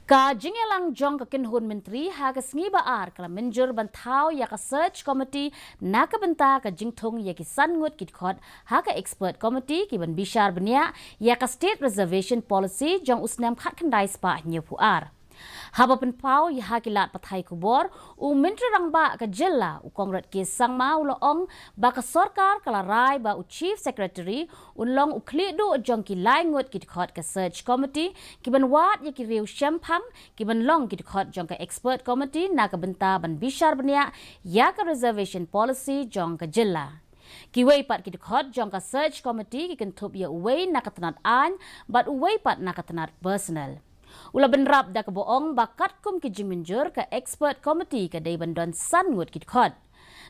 Ka jingelang jong ka Kynhun Myntri ha ka sngi baar kala Mynjur ban Thaw ya ka search committee na ka Bynta ka Jingthung ya ki Ngut kit khot ha ka expert committee ki ban bishar bania ya ka state reservation policy jong usnam khat khandai spa nyepu ar. Haba penpau ya hakilat pathai kubor u Myntri rangba ka jella u kongrat ke sangma u loong ba ka sorkar kala rai ba u chief secretary unlong u klidu jong ki lai ngut kit khot ka search committee ki ban wat ya ki riu shampang ki ban long kit khot jong ka expert committee na ka Bynta ban bishar bania ya ka reservation policy jong ka jella. Ki wei pat ki khot jong ka search committee ki kentup ya wei nakatanat an but wei pat nakatanat personal. Ula benrap da keboong bakat kum ki Mynjur ka expert committee ka day bandon Ngut kit khot.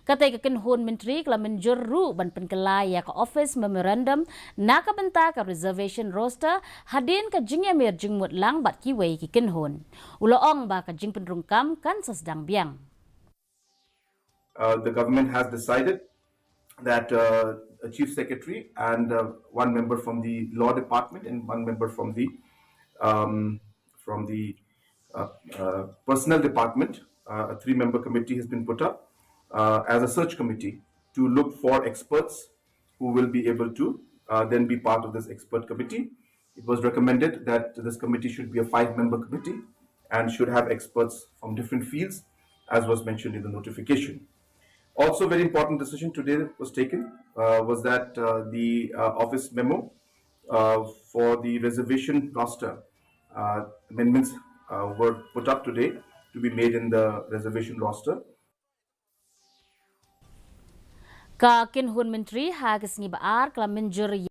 Katay ka Kynhun Myntri ka Mynjur ru ban penkelai ya ka office memorandum na ka Bynta ka reservation roster hadin ka jingyamir jingmut lang bat ki wei ki Kynhun. Ulaong ba ka jing penrungkam kan sasdang biang. The government has decided that a chief secretary and one member from the law department and one member from the personnel department, a three-member committee has been put up as a search committee to look for experts who will be able to then be part of this expert committee. It was recommended that this committee should be a 5-member committee and should have experts from different fields, as was mentioned in the notification. Also, very important decision today was taken was that the office memo for the reservation roster amendments were put up today to be made in the reservation roster. Ka Kynhun Myntri ha ka sngi baar kala Mynjur